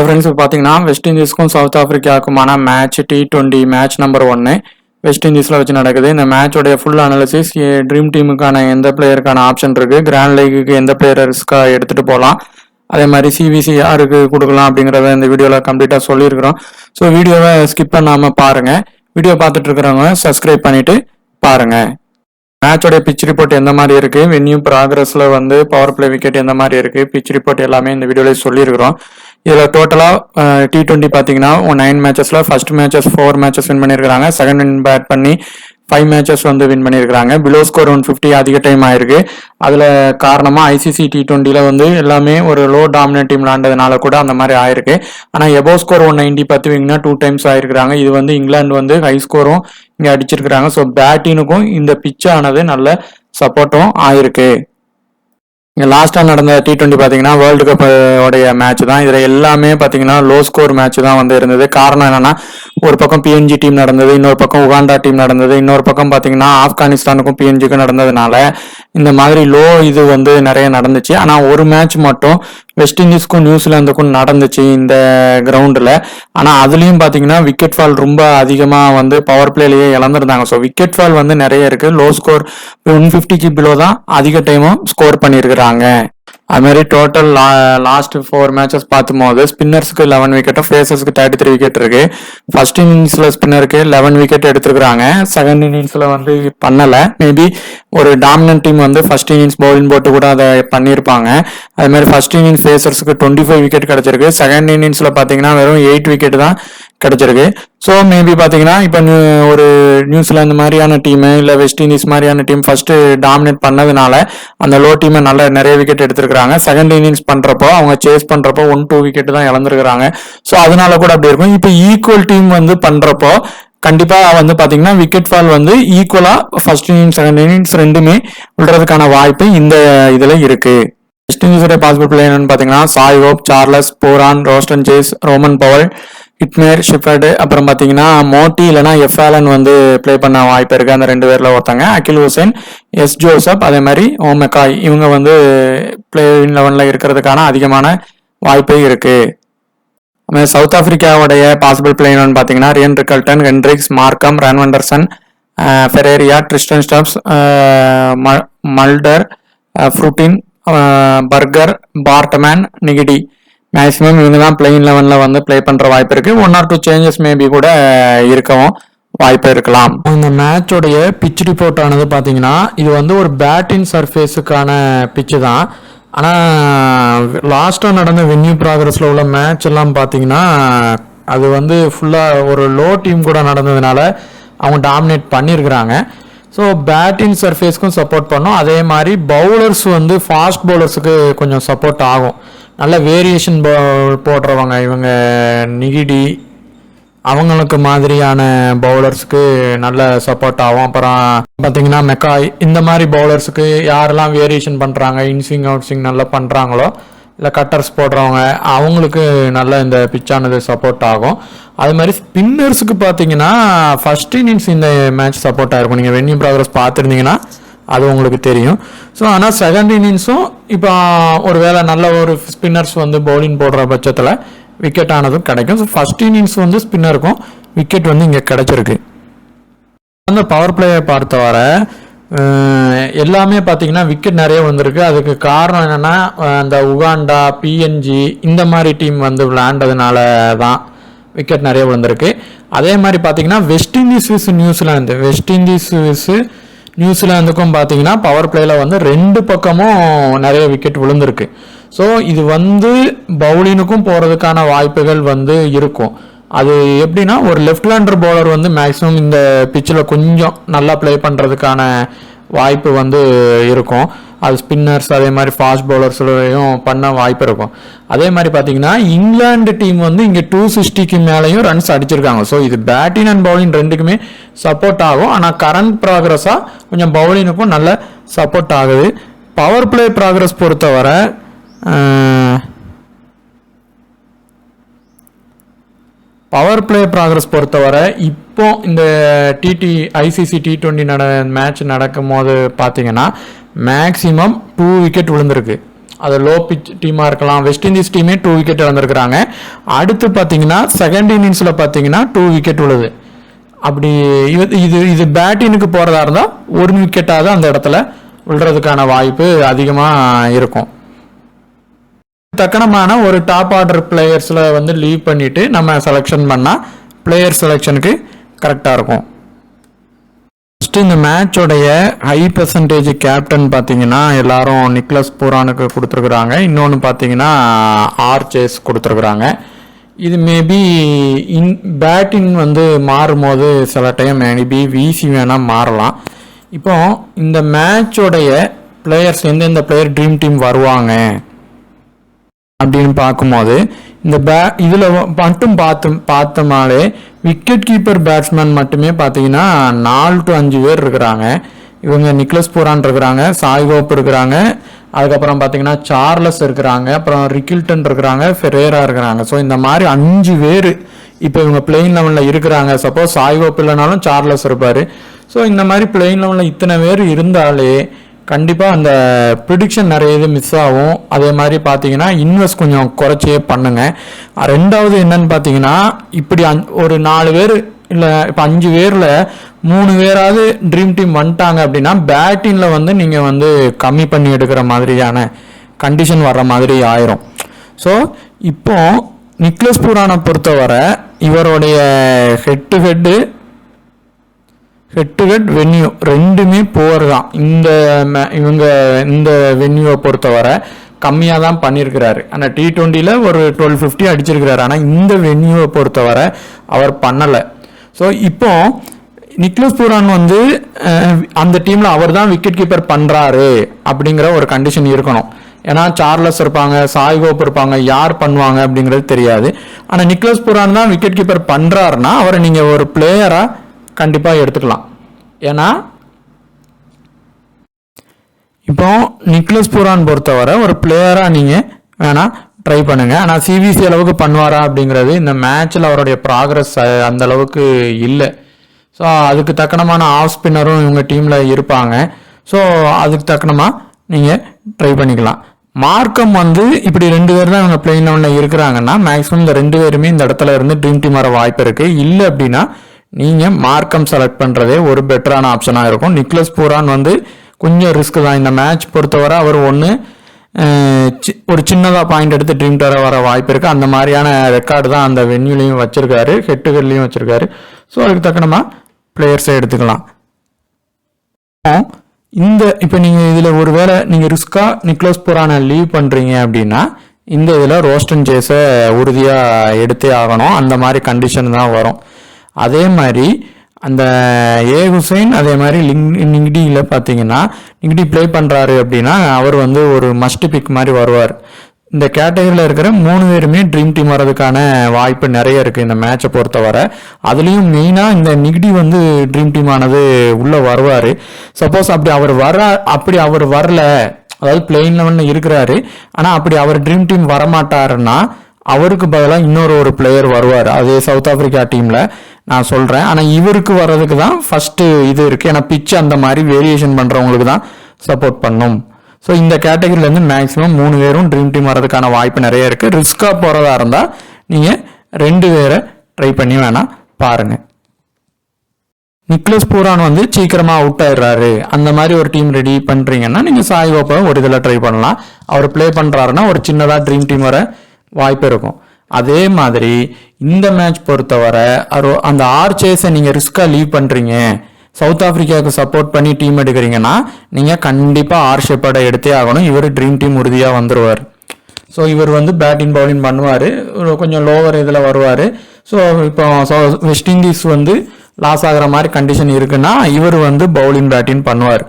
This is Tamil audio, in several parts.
ஃப்ரெண்ட்ஸ் பார்த்தீங்கன்னா வெஸ்ட் இண்டீஸ்க்கும் சவுத் ஆஃப்ரிக்காவுக்குமான match T20 match number 1 west இண்டீஸில் வச்சு நடக்குது. இந்த மேட்சோடைய ஃபுல் அனாலிசிஸ், ட்ரீம் டீமுக்கான எந்த பிளேயருக்கான ஆப்ஷன் இருக்குது, கிராண்ட் லீக்குக்கு எந்த பிளேயர்ஸ்க்காக எடுத்துகிட்டு போகலாம், அதே மாதிரி சிவிசி யாருக்கு கொடுக்கலாம் அப்படிங்கிறத இந்த வீடியோவில் கம்ப்ளீட்டாக சொல்லியிருக்கிறோம். ஸோ வீடியோவை ஸ்கிப் பண்ணாமல் பாருங்கள். வீடியோ பார்த்துட்டு இருக்கிறவங்க சப்ஸ்கிரைப் பண்ணிவிட்டு பாருங்கள். மேட்சோடைய பிச் ரிப்போர்ட் எந்த மாதிரி இருக்கு, வென்யூ ப்ராக்ரஸ்ல வந்து பவர் பிளே விக்கெட் எந்த மாதிரி இருக்கு, பிச் ரிப்போர்ட் எல்லாமே இந்த வீடியோல சொல்லியிருக்கிறோம். இதில் டோட்டலா T20 பார்த்தீங்கன்னா 9 மேட்சஸ்ல ஃபர்ஸ்ட் மேட்சஸ் 4 மேட்சஸ் வின் பண்ணியிருக்காங்க. செகண்ட் வின் பேட் பண்ணி 5 மேட்சஸ் வந்து வின் பண்ணியிருக்காங்க. பிலோ ஸ்கோர் 150 அதிக டைம் ஆயிருக்கு. அதுல காரணமா ICC T20ல வந்து எல்லாமே ஒரு லோ டாமினன்ட் டீம் விளாண்டதுனால கூட அந்த மாதிரி ஆயிருக்கு. ஆனா எபோ ஸ்கோர் 190 பார்த்தீங்கன்னா 2 டைம்ஸ் ஆயிருக்கிறாங்க. இது வந்து இங்கிலாந்து வந்து ஹை ஸ்கோரும் இங்க அடிச்சிருக்கிறாங்க. ஸோ பேட்டினுக்கும் இந்த பிச் ஆனது நல்ல சப்போர்ட்டும் ஆயிருக்கு. இங்கே லாஸ்ட்டாக நடந்த T20 பார்த்தீங்கன்னா வேர்ல்டு கப் உடைய மேட்ச் தான். இதில் எல்லாமே பார்த்தீங்கன்னா லோ ஸ்கோர் மேட்ச் தான் வந்து இருந்தது. காரணம் என்னன்னா, ஒரு பக்கம் PNG டீம் நடந்தது, இன்னொரு பக்கம் உகாண்டா டீம் நடந்தது, இன்னொரு பக்கம் பார்த்தீங்கன்னா ஆப்கானிஸ்தானுக்கும் PNGக்கும் நடந்ததுனால இந்த மாதிரி லோ இது வந்து நிறைய நடந்துச்சு. ஆனால் ஒரு மேட்ச் மட்டும் வெஸ்ட் இண்டீஸ்க்கும் நியூசிலாந்துக்கும் நடந்துச்சு இந்த கிரவுண்டில். ஆனால் அதுலேயும் பார்த்தீங்கன்னா விக்கெட் ஃபால் ரொம்ப அதிகமாக வந்து பவர் பிளேலேயே இழந்திருந்தாங்க. ஸோ விக்கெட் ஃபால் வந்து நிறைய இருக்கு. லோ ஸ்கோர் 150க்கு பிலோ தான் அதிக டைமும் ஸ்கோர் பண்ணியிருக்கிறாங்க. அது மாதிரி டோட்டல் லாஸ்ட் 4 மேட்சஸ் பார்த்தும்போது ஸ்பின்னர்ஸ்க்கு 11 விக்கெட்டும் ஃபேசர்ஸ்க்கு 33 விக்கெட் இருக்கு. ஃபர்ஸ்ட் இன்னிங்ஸ்ல ஸ்பின்னருக்கு 11 விக்கெட் எடுத்துருக்காங்க. செகண்ட் இன்னிங்ஸ்ல வந்து பண்ணல. மேபி ஒரு டாமினன்ட் டீம் வந்து ஃபர்ஸ்ட் இன்னிங்ஸ் பவுலிங் போட்டு கூட அதை பண்ணியிருப்பாங்க. அது மாதிரி ஃபர்ஸ்ட் இன்னிங்ஸ் ஃபேசர்ஸ்க்கு 25 விக்கெட் கிடைச்சிருக்கு. செகண்ட் இன்னிங்ஸ்ல பாத்தீங்கன்னா வெறும் 8 விக்கெட் தான் கிடைச்சிருக்கு. ஸோ மேபி பார்த்தீங்கன்னா இப்போ ஒரு நியூசிலாந்து மாதிரியான டீமு இல்லை வெஸ்ட் இண்டீஸ் மாதிரியான டீம் ஃபர்ஸ்ட் டாமினேட் பண்ணதுனால அந்த லோ டீமை நிறைய விக்கெட் எடுத்திருக்கிறாங்க. செகண்ட் இன்னிங்ஸ் பண்ணுறப்போ அவங்க சேஸ் பண்ணுறப்போ 1-2 விக்கெட் தான் இழந்திருக்கிறாங்க. ஸோ அதனால கூட அப்படி இருக்கும். இப்போ ஈக்குவல் டீம் வந்து பண்ணுறப்போ கண்டிப்பா வந்து பாத்தீங்கன்னா விக்கெட் ஃபால் வந்து ஈக்குவலா ஃபர்ஸ்ட் இன்னிங்ஸ் செகண்ட் இன்னிங்ஸ் ரெண்டுமே விடுறதுக்கான வாய்ப்பு இந்த இதுல இருக்கு. வெஸ்ட் இண்டீஸோட பாசிபிள் பிளே என்னன்னு பாத்தீங்கன்னா Shai Hope, Charles, Pooran, Roston Chase, Rovman Powell, Hetmyer, Shepherd, அப்புறம் பார்த்தீங்கன்னா மோட்டி இல்லைனா எஃப்ஆலன் வந்து பிளே பண்ண வாய்ப்பு இருக்கு. அந்த 2 பேர்ல ஒருத்தங்க அகில் ஹுசேன், எஸ் ஜோசப், அதே மாதிரி ஓமெக்காய் இவங்க வந்து பிளே 11ல இருக்கிறதுக்கான அதிகமான வாய்ப்பே இருக்கு. சவுத் ஆப்பிரிக்காவுடைய பாசிபிள் பிளே என்னன்னு பார்த்தீங்கன்னா ரியன் Rickelton, Hendricks, Markram, Rassie van der Dussen, Ferreira, Tristan Stubbs, Mulder, Fortuin, Burger, Bartman, Ngidi maximum இவங்க தான் பிளேயிங் 11ல வந்து பிளே பண்ற வாய்ப்பு இருக்கு. 1 or 2 சேஞ்சஸ் மேபி கூட இருக்கவும் வாய்ப்பு இருக்கலாம். இந்த மேட்சோடைய பிச் ரிப்போர்ட் ஆனது பாத்தீங்கன்னா இது வந்து ஒரு பேட்டிங் சர்ஃபேஸுக்கான பிச்சு தான். ஆனால் லாஸ்ட்டாக நடந்த வென்யூ ப்ராக்ரஸில் உள்ள மேட்ச் எல்லாம் பார்த்தீங்கன்னா அது வந்து ஃபுல்லாக ஒரு லோ டீம் கூட நடந்ததுனால அவங்க டாமினேட் பண்ணியிருக்கிறாங்க. ஸோ பேட்டிங் சர்ஃபேஸ்க்கும் சப்போர்ட் பண்ணும். அதே மாதிரி பவுலர்ஸ் வந்து ஃபாஸ்ட் பவுலர்ஸுக்கு கொஞ்சம் சப்போர்ட் ஆகும். நல்ல வேரியேஷன் போடுறவங்க இவங்க நிகிடி அவங்களுக்கு மாதிரியான பவுலர்ஸுக்கு நல்ல சப்போர்ட் ஆகும். அப்புறம் பார்த்தீங்கன்னா மெக்காய் இந்த மாதிரி பவுலர்ஸுக்கு யாரெல்லாம் வேரியேஷன் பண்ணுறாங்க, இன்ஸ்விங் அவுட் ஸ்விங் நல்லா பண்ணுறாங்களோ இல்லை கட்டர்ஸ் போடுறவங்க அவங்களுக்கு நல்ல இந்த பிச்சானது சப்போர்ட் ஆகும். அது மாதிரி ஸ்பின்னர்ஸுக்கு பார்த்தீங்கன்னா ஃபர்ஸ்ட் இன்னிங்ஸ் இந்த மேட்ச் சப்போர்ட் ஆகிருக்கும். நீங்கள் வென்யூ ப்ராக்ரஸ் பார்த்துருந்தீங்கன்னா அது உங்களுக்கு தெரியும். ஸோ ஆனால் செகண்ட் இன்னிங்ஸும் இப்போ ஒரு வேளை நல்ல ஒரு ஸ்பின்னர்ஸ் வந்து பவுலிங் போடுற பட்சத்தில் விக்கெட் ஆனதும் கிடைக்கும். ஸோ ஃபர்ஸ்ட் இன்னிங்ஸ் வந்து ஸ்பின்னருக்கும் விக்கெட் வந்து இங்கே கிடைச்சிருக்கு. அந்த பவர் பிளேயை பொறுத்தவரை எல்லாமே பார்த்தீங்கன்னா விக்கெட் நிறைய வந்திருக்கு. அதுக்கு காரணம் என்னென்னா அந்த உகாண்டா, PNG இந்த மாதிரி டீம் வந்து விளையாண்டதுனால தான் விக்கெட் நிறைய விழுந்திருக்கு. அதே மாதிரி பார்த்தீங்கன்னா வெஸ்ட் இண்டீஸ் விஸ் நியூசிலாந்து, வெஸ்ட் இண்டீஸ் விஸ் நியூசிலாந்துக்கும் பார்த்தீங்கன்னா பவர் பிளேல வந்து 2 பக்கமும் நிறைய விக்கெட் விழுந்திருக்கு. ஸோ இது வந்து பவுலினுக்கும் போகிறதுக்கான வாய்ப்புகள் வந்து இருக்கும். அது எப்படின்னா ஒரு லெஃப்ட் ஹேண்டர் பவுலர் வந்து மேக்ஸிமம் இந்த பிச்சில் கொஞ்சம் நல்லா பிளே பண்ணுறதுக்கான வாய்ப்பு வந்து இருக்கும். அது ஸ்பின்னர்ஸ் அதே மாதிரி ஃபாஸ்ட் பவுலர்ஸ்லையும் பண்ண வாய்ப்பு இருக்கும். அதே மாதிரி பார்த்தீங்கன்னா இங்கிலாந்து டீம் வந்து இங்கே 260க்கு மேலேயும் ரன்ஸ் அடிச்சிருக்காங்க. ஸோ இது பேட்டிங் அண்ட் பவுலிங் ரெண்டுக்குமே சப்போர்ட் ஆகும். ஆனால் கரண்ட் ப்ராக்ரஸாக கொஞ்சம் பவுலினுக்கும் நல்ல சப்போர்ட் ஆகுது. பவர் பிளே ப்ராக்ரஸ் பொறுத்தவரை இப்போ இந்த ICC T20 மேட்ச் நடக்கும் போது பார்த்தீங்கன்னா மேக்சிமம் 2 விக்கெட் விழுந்திருக்கு. அது லோ பிச் டீமாக இருக்கலாம். வெஸ்ட் இண்டீஸ் டீமே 2 விக்கெட் இழந்திருக்கிறாங்க. அடுத்து பார்த்தீங்கன்னா செகண்ட் இன்னிங்ஸில் பார்த்தீங்கன்னா 2 விக்கெட் உள்ளது. அப்படி இது பேட்டினுக்கு போகிறதா இருந்தால் 1 விக்கெட்டாவது அந்த இடத்துல விழுறதுக்கான வாய்ப்பு அதிகமாக இருக்கும். தக்கனமான ஒரு டாப் ஆர்டர் பிளேயர்ஸில் வந்து லீவ் பண்ணிவிட்டு நம்ம செலெக்ஷன் பண்ணால் பிளேயர் செலெக்ஷனுக்கு கரெக்டாக இருக்கும். ஃபஸ்ட்டு இந்த மேட்சோடைய ஹை பெர்சன்டேஜ் கேப்டன் பார்த்தீங்கன்னா எல்லாரும் நிக்லஸ் பூரானுக்கு கொடுத்துருக்குறாங்க. இன்னொன்று பார்த்தீங்கன்னா ஆர்ச்சேஸ் கொடுத்துருக்குறாங்க. இது மேபி பேட்டிங் வந்து மாறும்போது சில டைம் மேபி விசி வேணால் மாறலாம். இப்போ இந்த மேட்சோடைய பிளேயர்ஸ் எந்தெந்த பிளேயர் ட்ரீம் டீம் வருவாங்க அப்படின்னு பார்க்கும்போது இந்த இதில் மட்டும் பார்த்தோமாலே விக்கெட் கீப்பர் பேட்ஸ்மேன் மட்டுமே பார்த்தீங்கன்னா 4 to 5 பேர் இருக்கிறாங்க. இவங்க நிக்லஸ் பூரான் இருக்கிறாங்க, சாய்கோப் இருக்கிறாங்க, அதுக்கப்புறம் பார்த்தீங்கன்னா சார்லஸ் இருக்கிறாங்க, அப்புறம் ரிக்கில்டன் இருக்கிறாங்க, ஃபெரேரா இருக்கிறாங்க. ஸோ இந்த மாதிரி 5 பேர் இப்போ இவங்க பிளேயிங் லெவலில் இருக்கிறாங்க. சப்போஸ் சாய்கோப் இல்லைனாலும் சார்லஸ் இருப்பார். ஸோ இந்த மாதிரி பிளேயிங் லெவலில் இத்தனை பேர் இருந்தாலே கண்டிப்பாக அந்த ப்ரிடிக்ஷன் நிறைய இது மிஸ் ஆகும். அதே மாதிரி பார்த்தீங்கன்னா இன்வெஸ்ட் கொஞ்சம் குறைச்சே பண்ணுங்க. ரெண்டாவது என்னன்னு பார்த்தீங்கன்னா இப்படி ஒரு 4 பேர் இல்லை இப்போ 5 பேரில் 3 பேராவது ட்ரீம் டீம் வந்துட்டாங்க அப்படின்னா பேட்டிங்கில் வந்து நீங்கள் வந்து கம்மி பண்ணி எடுக்கிற மாதிரியான கண்டிஷன் வர்ற மாதிரி ஆயிரும். ஸோ இப்போ நிக்லஸ் பூரானை பொறுத்தவரை இவருடைய ஹெட் டு ஹெட் வென்யூ ரெண்டுமே புவர் தான். இந்த வென்யூவை பொறுத்தவரை கம்மியாக தான் பண்ணியிருக்கிறாரு. ஆனால் T20 ஒரு 1250 அடிச்சிருக்கிறாரு. ஆனால் இந்த வென்யூவை பொறுத்தவரை அவர் பண்ணலை. ஸோ இப்போ நிக்லஸ் பூரான் வந்து அந்த டீமில் அவர் தான் விக்கெட் கீப்பர் பண்ணுறாரு அப்படிங்கிற ஒரு கண்டிஷன் இருக்கணும். ஏன்னா சார்லஸ் இருப்பாங்க, சாய்கோப் இருப்பாங்க, யார் பண்ணுவாங்க அப்படிங்கிறது தெரியாது. ஆனால் நிக்லஸ் பூரான் தான் விக்கெட் கீப்பர் பண்ணுறாருன்னா அவரை நீங்கள் ஒரு பிளேயராக கண்டிப்பாக எடுத்துக்கலாம். ஏன்னா இப்போ நிக்லஸ் பூரான் பொறுத்தவரை ஒரு பிளேயராக நீங்கள் வேணால் ட்ரை பண்ணுங்கள். ஆனால் சிவிசி அளவுக்கு பண்ணுவாரா அப்படிங்கிறது இந்த மேட்ச்சில் அவருடைய ப்ராக்ரஸ் அந்த அளவுக்கு இல்லை. ஸோ அதுக்கு தக்கனமான ஆஃப் ஸ்பின்னரும் இவங்க டீமில் இருப்பாங்க. ஸோ அதுக்கு தக்கனமாக நீங்கள் ட்ரை பண்ணிக்கலாம். மார்க்கம் வந்து இப்படி 2 பேர் தான் இவங்க பிளேயிங் லெவலில் இருக்கிறாங்கன்னா மேக்ஸிமம் இந்த 2 பேருமே இந்த இடத்துல இருந்து ட்ரீம் டீம் வர வாய்ப்பு இருக்குது. இல்லை அப்படின்னா நீங்கள் மார்க்கம் செலக்ட் பண்ணுறதே ஒரு பெட்டரான ஆப்ஷனாக இருக்கும். நிக்லஸ் பூரான் வந்து கொஞ்சம் ரிஸ்க் தான். இந்த மேட்ச் பொறுத்தவரை அவர் ஒரு சின்னதாக பாயிண்ட் எடுத்து ட்ரீம் டீம் வர வாய்ப்பு இருக்குது. அந்த மாதிரியான ரெக்கார்டு தான் அந்த வென்யூலையும் வச்சுருக்காரு, ஹெட்டுகள்லையும் வச்சுருக்காரு. ஸோ அதுக்கு தக்கனமாக பிளேயர்ஸை எடுத்துக்கலாம். இப்போ நீங்கள் இதில் ஒரு வேளை நீங்கள் ரிஸ்காக நிக்லஸ் பூரானை லீவ் பண்ணுறீங்க அப்படின்னா இந்த இதில் ரோஸ்டன் சேஸை உறுதியாக எடுத்தே ஆகணும். அந்த மாதிரி கண்டிஷன் தான் வரும். அதே மாதிரி அந்த ஏ ஹுசைன் அதே மாதிரி நிக்டியில் பார்த்தீங்கன்னா நிக்டி ப்ளே பண்ணுறாரு அப்படின்னா அவர் வந்து ஒரு மஸ்ட் பிக் மாதிரி வருவார். இந்த கேட்டகரியில் இருக்கிற 3 பேருமே ட்ரீம் டீம் வர்றதுக்கான வாய்ப்பு நிறைய இருக்குது இந்த மேட்சை பொறுத்தவரை. அதுலேயும் மெயினாக இந்த நிக்டி வந்து ட்ரீம் டீம் ஆனது உள்ளே வருவார். சப்போஸ் அப்படி அவர் வரல, அதாவது பிளேயிங் லெவலில் இருக்கிறாரு, ஆனால் அப்படி அவர் ட்ரீம் டீம் வரமாட்டாருன்னா அவருக்கு பதிலாக இன்னொரு பிளேயர் வருவார். அதே சவுத் ஆப்பிரிக்கா டீமில் நான் சொல்கிறேன். ஆனால் இவருக்கு வர்றதுக்கு தான் ஃபஸ்ட்டு இது இருக்குது. ஏன்னா பிச் அந்த மாதிரி வேரியேஷன் பண்ணுறவங்களுக்கு தான் சப்போர்ட் பண்ணும். ஸோ இந்த கேட்டகரியிலேருந்து மேக்ஸிமம் 3 பேரும் ட்ரீம் டீம் வர்றதுக்கான வாய்ப்பு நிறைய இருக்குது. ரிஸ்காக போகிறதா இருந்தால் நீங்கள் 2 பேரை ட்ரை பண்ணி வேணால் பாருங்கள். நிக்லஸ் பூரான் வந்து சீக்கிரமாக அவுட் ஆயிடுறாரு, அந்த மாதிரி ஒரு டீம் ரெடி பண்ணுறீங்கன்னா நீங்கள் சாய்கோப்பை ஒரு இதில் ட்ரை பண்ணலாம். அவர் ப்ளே பண்ணுறாருன்னா ஒரு சின்னதாக ட்ரீம் டீம் வர வாய்ப்பு இருக்கும். அதே மாதிரி இந்த மேட்ச் பொறுத்தவரை அந்த ஆர்ச்சேஸை நீங்கள் ரிஸ்காக லீவ் பண்ணுறீங்க, சவுத் ஆப்பிரிக்காவுக்கு சப்போர்ட் பண்ணி டீம் எடுக்கிறீங்கன்னா நீங்கள் கண்டிப்பாக ஆர் ஷெப்பர்டை எடுத்தே ஆகணும். இவர் ட்ரீம் டீம் உறுதியாக வந்துடுவார். ஸோ இவர் வந்து பேட்டிங் பவுலிங் பண்ணுவார், கொஞ்சம் லோவர் இதில் வருவார். ஸோ இப்போ வெஸ்ட் இண்டீஸ் வந்து லாஸ் ஆகிற மாதிரி கண்டிஷன் இருக்குன்னா இவர் வந்து பவுலிங் பேட்டிங் பண்ணுவார்.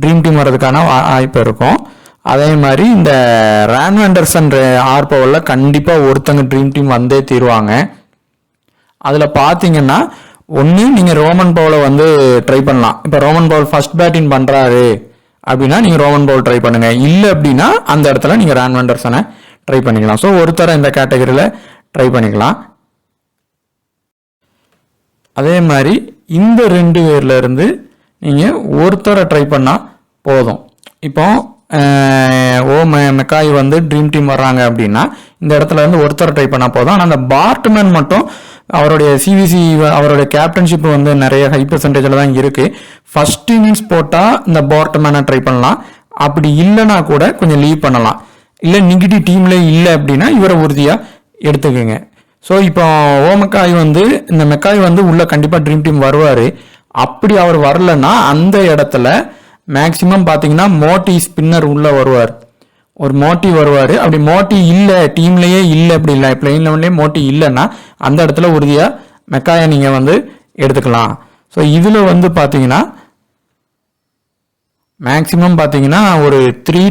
ட்ரீம் டீம் வர்றதுக்கான வாய்ப்பு இருக்கும். அதே மாதிரி இந்த ரான் ஆண்டர்சன் ஆர் பவலில் கண்டிப்பாக ஒருத்தங்க ட்ரீம் டீம் வந்தே தீருவாங்க. அதில் பார்த்தீங்கன்னா ஒன்று நீங்கள் ரோமன் பவுலை வந்து ட்ரை பண்ணலாம். இப்போ ரோமன் பவுல் ஃபர்ஸ்ட் பேட்டிங் பண்ணுறாரு அப்படின்னா நீங்கள் ரோமன் பவுல் ட்ரை பண்ணுங்கள். இல்லை அப்படின்னா அந்த இடத்துல நீங்கள் ரான் ஆண்டர்சனை ட்ரை பண்ணிக்கலாம். ஸோ ஒருத்தரை இந்த கேட்டகரியில் ட்ரை பண்ணிக்கலாம். அதே மாதிரி இந்த 2 பேர்ல இருந்து நீங்கள் ஒருத்தரை ட்ரை பண்ணால் போதும். இப்போ மெக்காய் வந்து ட்ரீம் டீம் வர்றாங்க அப்படின்னா இந்த இடத்துல இருந்து ஒருத்தர் ட்ரை பண்ணால் போதும். ஆனால் அந்த பார்ட்மேன் மட்டும் அவருடைய சிவிசி அவருடைய கேப்டன்ஷிப் வந்து நிறைய ஹை பெர்சன்டேஜில் தான் இருக்குது. ஃபர்ஸ்ட் இன்னிங்ஸ் போட்டால் இந்த பார்ட்மேனை ட்ரை பண்ணலாம். அப்படி இல்லைன்னா கூட கொஞ்சம் லீவ் பண்ணலாம். இல்லை நெகட்டிவ் டீம்ல இல்லை அப்படின்னா இவரை உறுதியாக எடுத்துக்கோங்க. ஸோ இப்போ மெக்காய் வந்து இந்த மெக்காய் வந்து உள்ள கண்டிப்பாக ட்ரீம் டீம் வருவார். அப்படி அவர் வரலன்னா அந்த இடத்துல மேக்சிமம் பார்த்தீங்கன்னா மோட்டி ஸ்பின்னர் உள்ள வருவார். ஒரு மோட்டி வருவார். அப்படி மோட்டி இல்லை டீம்லேயே இல்லை அப்படி இல்லை பிளெயின் லெவன்லேயே மோட்டி இல்லைன்னா அந்த இடத்துல உறுதியாக மெக்காயை நீங்கள் வந்து எடுத்துக்கலாம். ஸோ இதில் வந்து பார்த்தீங்கன்னா மேக்சிமம் பார்த்தீங்கன்னா ஒரு 3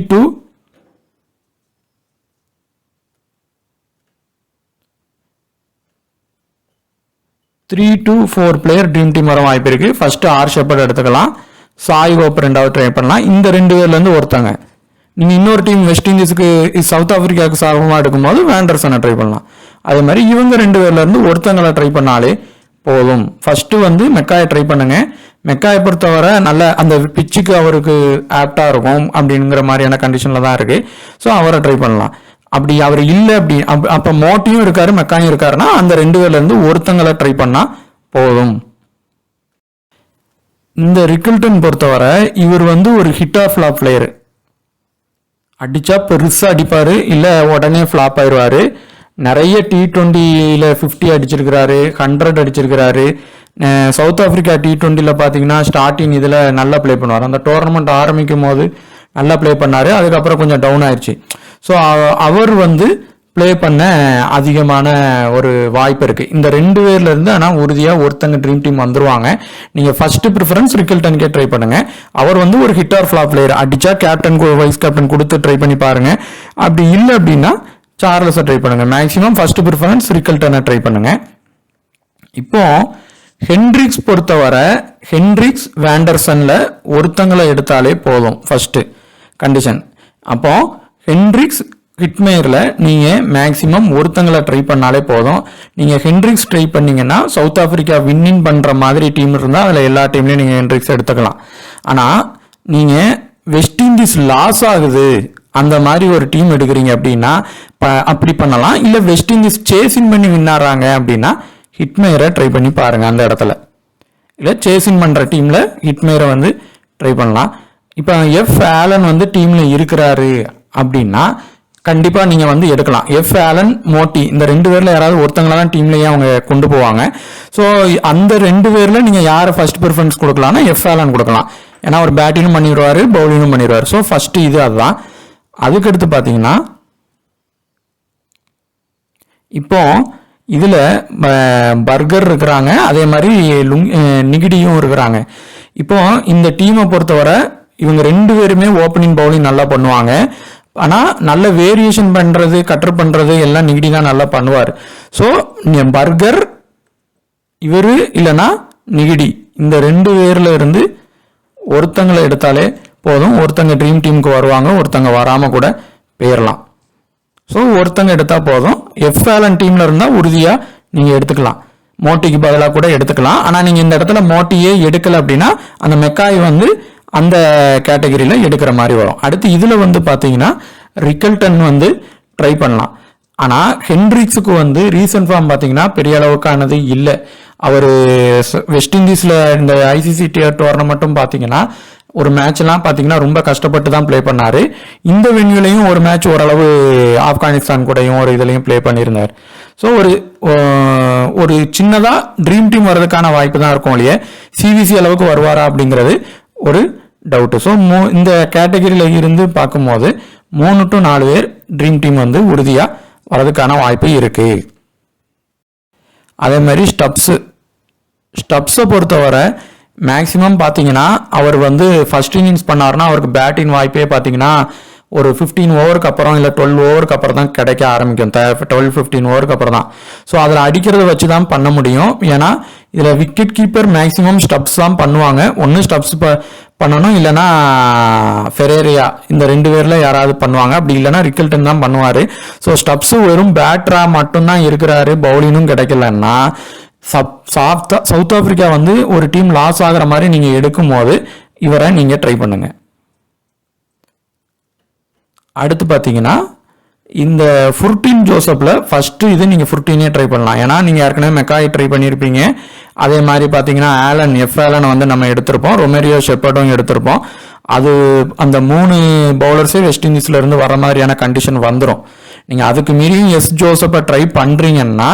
to 4 பிளேயர் ட்ரீம் டீம் வர வாய்ப்பு இருக்கு. ஃபர்ஸ்ட் ஆர் ஷெப்பர்ட் எடுத்துக்கலாம். சாய் ஹோப் ரெண்டாவது ட்ரை பண்ணலாம். இந்த 2 பேர்லேருந்து ஒருத்தங்க. நீங்கள் இன்னொரு டீம் வெஸ்ட் இண்டீஸுக்கு சவுத் ஆப்பிரிக்காவுக்கு சார்பமாக எடுக்கும்போது வேண்டர்சனை ட்ரை பண்ணலாம். அதே மாதிரி இவங்க 2 பேர்லேருந்து ஒருத்தங்களை ட்ரை பண்ணாலே போதும். ஃபர்ஸ்ட் வந்து மெக்காயை ட்ரை பண்ணுங்க. மெக்காயை பொறுத்தவரை நல்ல அந்த பிச்சுக்கு அவருக்கு ஆப்டா இருக்கும் அப்படிங்கிற மாதிரியான கண்டிஷனில் தான் இருக்கு. ஸோ அவரை ட்ரை பண்ணலாம். அப்படி அவர் இல்லை அப்படி அப்போ மோட்டியும் இருக்காரு மெக்காயும் இருக்காருன்னா அந்த 2 பேர்லேருந்து ஒருத்தங்களை ட்ரை பண்ணால் போதும். இந்த ரிக்கில்டன் பொறுத்தவரை இவர் வந்து ஒரு ஹிட் ஆஃப் ஃப்ளாப் பிளேயர். அடிச்சா பெருசாக அடிப்பார், இல்லை உடனே ஃப்ளாப் ஆயிடுவார். நிறைய T20ல 50 அடிச்சிருக்கிறாரு, 100 அடிச்சிருக்கிறாரு. சவுத் ஆப்பிரிக்கா T20ல பார்த்தீங்கன்னா ஸ்டார்டிங் இதில் நல்லா ப்ளே பண்ணுவார். அந்த டோர்னமெண்ட் ஆரம்பிக்கும் போது நல்லா ப்ளே பண்ணார். அதுக்கப்புறம் கொஞ்சம் டவுன் ஆயிடுச்சு. ஸோ அவர் வந்து ப்ளே பண்ண அதிகமான ஒரு வாய்ப்பு இருக்குது. இந்த 2 பேர்லேருந்து ஆனால் உறுதியாக ஒருத்தங்க ட்ரீம் டீம் வந்துருவாங்க. நீங்கள் ஃபர்ஸ்ட் ப்ரிஃபரன்ஸ் ரிக்கில்டனுக்கே ட்ரை பண்ணுங்க. அவர் வந்து ஒரு ஹிட் ஆர் ஃப்ளாப் பிளேயர். அடிச்சா கேப்டன் வைஸ் கேப்டன் கொடுத்து ட்ரை பண்ணி பாருங்க. அப்படி இல்லை அப்படின்னா சார்லஸை ட்ரை பண்ணுங்க. மேக்ஸிமம் ஃபர்ஸ்ட் ப்ரிஃபரன்ஸ் ரிக்கில்டனை ட்ரை பண்ணுங்க. இப்போ ஹென்ட்ரிக்ஸ் பொறுத்தவரை ஹென்ட்ரிக்ஸ் வேண்டர்சன்ல ஒருத்தங்களை எடுத்தாலே போதும் ஃபர்ஸ்ட் கண்டிஷன். அப்போ ஹென்ட்ரிக்ஸ் ஹிட்மேயரில் நீங்கள் மேக்ஸிமம் ஒருத்தங்களை ட்ரை பண்ணாலே போதும். நீங்கள் ஹென்ட்ரிக்ஸ் ட்ரை பண்ணீங்கன்னா சவுத் ஆப்பிரிக்கா வின்னிங் பண்ணுற மாதிரி டீம் இருந்தால் அதில் எல்லா டீம்லையும் நீங்கள் ஹென்ட்ரிக்ஸ் எடுத்துக்கலாம். ஆனால் நீங்கள் வெஸ்ட் இண்டீஸ் லாஸ் ஆகுது அந்த மாதிரி ஒரு டீம் எடுக்கிறீங்க அப்படின்னா அப்படி பண்ணலாம். இல்லை வெஸ்ட் இண்டீஸ் சேசிங் பண்ணி வின்னாறாங்க அப்படின்னா ஹிட்மேயரை ட்ரை பண்ணி பாருங்கள் அந்த இடத்துல. இல்லை சேசிங் பண்ணுற டீமில் ஹிட்மேயரை வந்து ட்ரை பண்ணலாம். இப்போ எஃப் ஆலன் வந்து டீமில் இருக்கிறாரு அப்படின்னா கண்டிப்பாக நீங்கள் வந்து எடுக்கலாம். எஃப் ஆலன் மோட்டி இந்த 2 பேரில் யாராவது ஒருத்தங்கள தான் டீம்லேயே அவங்க கொண்டு போவாங்க. ஸோ அந்த 2 பேரில் நீங்கள் யாரை ஃபர்ஸ்ட் ப்ரிஃபரன்ஸ் கொடுக்கலாம்னா எஃப் ஆலன் கொடுக்கலாம். ஏன்னா அவர் பேட்டிங்கும் பண்ணிடுவார் பவுலிங்கும் பண்ணிடுவார். ஸோ ஃபர்ஸ்ட் இது அதுதான். அதுக்கடுத்து பார்த்தீங்கன்னா இப்போ இதில் பர்கர் இருக்கிறாங்க, அதே மாதிரி நிகிடியும் இருக்கிறாங்க. இப்போ இந்த டீமை பொறுத்தவரை இவங்க 2 பேருமே ஓப்பனிங் பவுலிங் நல்லா பண்ணுவாங்க. ஆனால் நல்ல வேரியேஷன் பண்ணுறது கட்டர் பண்ணுறது எல்லாம் நிகிடி தான் நல்லா பண்ணுவார். ஸோ பர்கர் இவர் இல்லைன்னா நிகிடி இந்த 2 பேரில் இருந்து ஒருத்தங்களை எடுத்தாலே போதும். ஒருத்தங்க ட்ரீம் டீமுக்கு வருவாங்க, ஒருத்தங்க வராமல் கூட போயிடலாம். ஸோ ஒருத்தங்க எடுத்தால் போதும். எஃப் ஆலன் டீமில் இருந்தால் உறுதியாக நீங்கள் எடுத்துக்கலாம். மோட்டிக்கு பதிலாக கூட எடுத்துக்கலாம். ஆனால் நீங்கள் இந்த இடத்துல மோட்டியே எடுக்கலை அப்படின்னா அந்த மெக்காய் வந்து அந்த கேட்டகரியில் எடுக்கிற மாதிரி வரும். அடுத்து இதில் வந்து பார்த்தீங்கன்னா ரிக்கில்டன் வந்து ட்ரை பண்ணலாம். ஆனால் ஹென்ட்ரிக்ஸுக்கு வந்து ரீசன்ட் ஃபார்ம் பார்த்தீங்கன்னா பெரிய அளவுக்கானது இல்லை. அவர் வெஸ்ட் இண்டீஸில் இந்த ஐசிசி டோர்னமெண்ட்டும் பார்த்தீங்கன்னா ஒரு மேட்ச்லாம் பார்த்தீங்கன்னா ரொம்ப கஷ்டப்பட்டு தான் ப்ளே பண்ணார். இந்த வென்யூலையும் ஒரு மேட்ச் ஓரளவு ஆப்கானிஸ்தான் கூடயும் ஒரு இதுலையும் ப்ளே பண்ணியிருந்தார். ஸோ ஒரு சின்னதாக ட்ரீம் டீம் வர்றதுக்கான வாய்ப்பு தான் இருக்கும் இல்லையே, சிவிசி அளவுக்கு வருவாரா அப்படிங்கிறது ஒரு டவுட்டு. ஸோ இந்த கேட்டகரியில் இருந்து பார்க்கும்போது 3 to 4 பேர் ட்ரீம் டீம் வந்து உறுதியாக வர்றதுக்கான வாய்ப்பு இருக்கு. அதே மாதிரி ஸ்டப்ஸை பொறுத்தவரை மேக்ஸிமம் பார்த்தீங்கன்னா அவர் வந்து ஃபர்ஸ்ட் இன்னிங்ஸ் பண்ணாருன்னா அவருக்கு பேட்டிங் வாய்ப்பே பார்த்தீங்கன்னா ஒரு 15 ஓவருக்கு அப்புறம் இல்லை 12 ஓவருக்கு அப்புறம் தான் கிடைக்க ஆரம்பிக்கும். 12-15 ஓவருக்கு அப்புறம் தான். ஸோ அதில் அடிக்கிறத வச்சு தான் பண்ண முடியும். ஏன்னா இதில் விக்கெட் கீப்பர் மேக்ஸிமம் ஸ்டப்ஸ் தான் பண்ணுவாங்க. ஒன்று ஸ்டப்ஸ் பண்ணணும், இல்லைன்னா ஃபெரேரியா இந்த 2 பேரில் யாராவது பண்ணுவாங்க. அப்படி இல்லைன்னா ரிக்கில்டன் தான் பண்ணுவார். ஸோ ஸ்டப்ஸ் வெறும் பேட்டராக மட்டும்தான் இருக்கிறாரு, பவுலிங்கும் கிடைக்கலன்னா சவுத் ஆப்பிரிக்கா வந்து ஒரு டீம் லாஸ் ஆகிற மாதிரி நீங்கள் எடுக்கும் போது இவரை நீங்கள் ட்ரை பண்ணுங்க. அடுத்து பார்த்தீங்கன்னா இந்த ஃபுர்டீன் ஜோசப்பில் ஃபஸ்ட்டு இது நீங்கள் ஃபுர்டீனே ட்ரை பண்ணலாம். ஏன்னா நீங்கள் ஏற்கனவே மெக்காய் ட்ரை பண்ணியிருப்பீங்க. அதே மாதிரி பார்த்தீங்கன்னா ஆலன் வந்து நம்ம எடுத்திருப்போம், ரொமேரியோ ஷெப்பர்டும் எடுத்திருப்போம். அது அந்த 3 பவுலர்ஸே வெஸ்ட் இண்டீஸ்லேருந்து வர மாதிரியான கண்டிஷன் வந்துடும். நீங்கள் அதுக்கு மீறியும் ஜோசப்பை ட்ரை பண்ணுறீங்கன்னா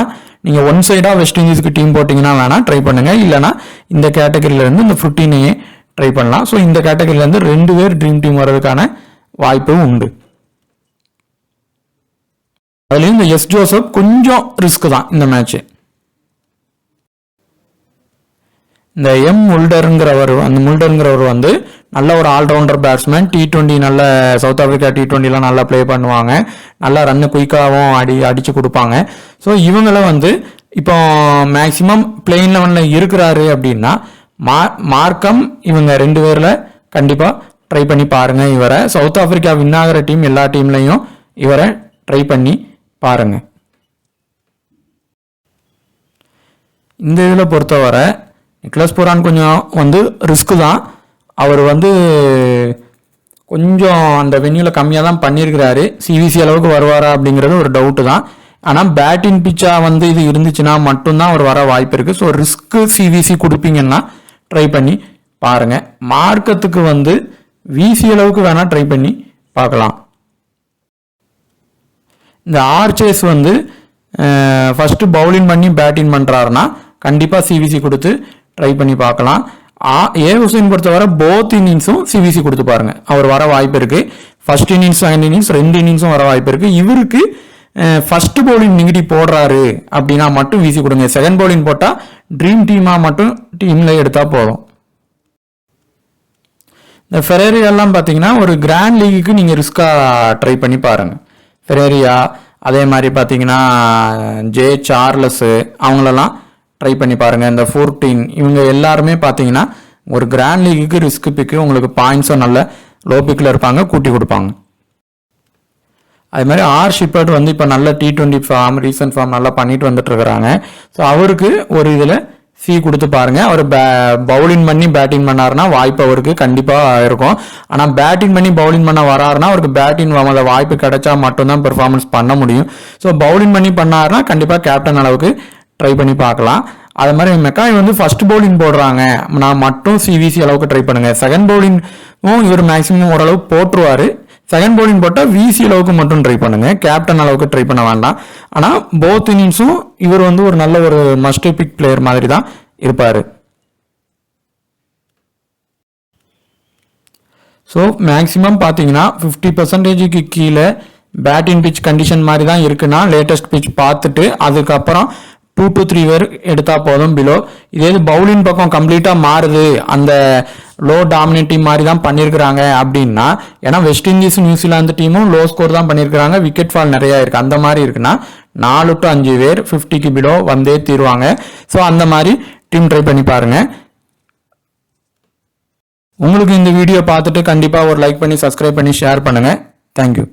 நீங்கள் ஒன் சைடாக வெஸ்ட் இண்டீஸ்க்கு டீம் போட்டிங்கன்னா வேணால் ட்ரை பண்ணுங்கள். இல்லைனா இந்த கேட்டகரியிலேருந்து இந்த ஃபுர்டீனையே ட்ரை பண்ணலாம். ஸோ இந்த கேட்டகரியிலேருந்து 2 பேர் ட்ரீம் டீம் வர்றதுக்கான வாய்ப்பும் உண்டு. அதுலேயும் இந்த ஜோசப் கொஞ்சம் ரிஸ்க் தான் இந்த மேட்ச்சு. இந்த முல்டருங்கிறவர் வந்து நல்ல ஒரு ஆல்ரவுண்டர் பேட்ஸ்மேன். T20 நல்ல சவுத் ஆப்பிரிக்கா T20லாம் நல்லா ப்ளே பண்ணுவாங்க. நல்லா ரன்னு குயிக்காகவும் அடித்து கொடுப்பாங்க. ஸோ இவங்களை வந்து இப்போ மேக்சிமம் பிளேயிங் லெவனில் இருக்கிறாரு அப்படின்னா மார்க்கம் இவங்க 2 பேரில் கண்டிப்பாக ட்ரை பண்ணி பாருங்கள். இவரை சவுத் ஆப்பிரிக்கா வின் ஆகிற டீம் எல்லா டீம்லையும் இவரை ட்ரை பண்ணி பாருங்க. இந்த இதில் பொறுத்தவரை நிக்லஸ் பூரான் கொஞ்சம் வந்து ரிஸ்க்கு தான். அவர் வந்து கொஞ்சம் அந்த வென்யூவில் கம்மியாக தான் பண்ணியிருக்கிறாரு. சிவிசி அளவுக்கு வருவாரா அப்படிங்கிறது ஒரு டவுட்டு தான். ஆனால் பேட்டிங் பிச்சாக வந்து இது இருந்துச்சுன்னா மட்டும்தான் அவர் வர வாய்ப்பு இருக்குது. ஸோ ரிஸ்க்கு சிவிசி கொடுப்பீங்கன்னா ட்ரை பண்ணி பாருங்கள். மார்க்கத்துக்கு வந்து விசி அளவுக்கு வேணால் ட்ரை பண்ணி பார்க்கலாம். இந்த ஆர்ச்சேஸ் வந்து ஃபஸ்ட்டு பவுலிங் பண்ணி பேட்டிங் பண்ணுறாருன்னா கண்டிப்பாக சிவிசி கொடுத்து ட்ரை பண்ணி பார்க்கலாம். ஹுசைன் பொறுத்தவரை போத் இன்னிங்ஸும் சிவிசி கொடுத்து பாருங்கள், அவர் வர வாய்ப்பு இருக்குது. ஃபர்ஸ்ட் இன்னிங்ஸ் செகண்ட் இன்னிங்ஸ் 2 இன்னிங்ஸும் வர வாய்ப்பு இருக்குது. இவருக்கு ஃபர்ஸ்ட் பவுலிங் நெகட்டிவ் போடுறாரு அப்படின்னா மட்டும் விசி கொடுங்க. செகண்ட் பவுலிங் போட்டால் ட்ரீம் டீமாக மட்டும் டீமில் எடுத்தால் போதும். இந்த ஃபெரேரியாலாம் பார்த்தீங்கன்னா ஒரு கிராண்ட் லீகுக்கு நீங்கள் ரிஸ்க்காக ட்ரை பண்ணி பாருங்கள். ஃபெரேரியா அதே மாதிரி பார்த்தீங்கன்னா சார்லஸு அவங்களெல்லாம் ட்ரை பண்ணி பாருங்கள். இந்த 14 இவங்க எல்லாருமே பார்த்தீங்கன்னா ஒரு கிராண்ட் லீகுக்கு ரிஸ்க் பிக்கு, உங்களுக்கு பாயிண்ட்ஸும் நல்ல லோ பிக்கில் இருப்பாங்க, கூட்டி கொடுப்பாங்க. அது மாதிரி ஷிப்பர்ட் வந்து இப்போ நல்ல T20 ஃபார்ம் ரீசன்ட் ஃபார்ம் நல்லா பண்ணிட்டு வந்துட்டு இருக்கிறாங்க. ஸோ அவருக்கு ஒரு இதில் சி கொடுத்து பாருங்க. அவர் பவுலிங் பண்ணி பேட்டிங் பண்ணாருன்னா வாய்ப்பு அவருக்கு கண்டிப்பாக இருக்கும். ஆனால் பேட்டிங் பண்ணி பவுலிங் பண்ண வராருன்னா அவருக்கு பேட்டிங் வாய்ப்பு கிடைச்சா மட்டும்தான் பெர்ஃபார்மன்ஸ் பண்ண முடியும். ஸோ பவுலிங் பண்ணி பண்ணாருன்னா கண்டிப்பாக கேப்டன் அளவுக்கு ட்ரை பண்ணி பார்க்கலாம். அது மாதிரி மெக்காய் வந்து ஃபர்ஸ்ட் பவுலிங் போடுறாங்க நான் மட்டும் சிவிசி அளவுக்கு ட்ரை பண்ணுங்க. செகண்ட் பவுலிங்கும் இவர் மேக்ஸிமம் ஓரளவு போட்டுருவாரு. செகண்ட் பவுலிங் போட்டால் விசி அளவுக்கு மட்டும் ட்ரை பண்ணுங்க, கேப்டன் அளவுக்கு ட்ரை பண்ண வேண்டாம். ஆனால் போத் இன்னிங்ஸும் இவர் வந்து ஒரு நல்ல ஒரு மஸ்ட் பிக் பிளேயர் மாதிரி தான் இருப்பார். ஸோ மேக்ஸிமம் பார்த்தீங்கன்னா 50% கீழே பேட்டிங் பிச் கண்டிஷன் மாதிரி தான் இருக்குன்னா லேட்டஸ்ட் பிச் பார்த்துட்டு அதுக்கப்புறம் 2 to 3 பேர் எடுத்தால் போதும் பிலோ. இதே பவுலிங் பக்கம் கம்ப்ளீட்டாக மாறுது, அந்த லோ டாமினேட் டீம் மாதிரி தான் பண்ணியிருக்கிறாங்க அப்படின்னா, ஏன்னா வெஸ்ட் இண்டீஸ் நியூசிலாந்து டீமும் லோ ஸ்கோர் தான் பண்ணியிருக்கிறாங்க, விக்கெட் ஃபால் நிறையா இருக்குது. அந்த மாதிரி இருக்குன்னா 4 to 5 பேர் 50க்கு பிலோ வந்தே தீருவாங்க. ஸோ அந்த மாதிரி டீம் ட்ரை பண்ணி பாருங்கள். உங்களுக்கு இந்த வீடியோ பார்த்துட்டு கண்டிப்பாக ஒரு லைக் பண்ணி சப்ஸ்கிரைப் பண்ணி ஷேர் பண்ணுங்கள். தேங்க்யூ.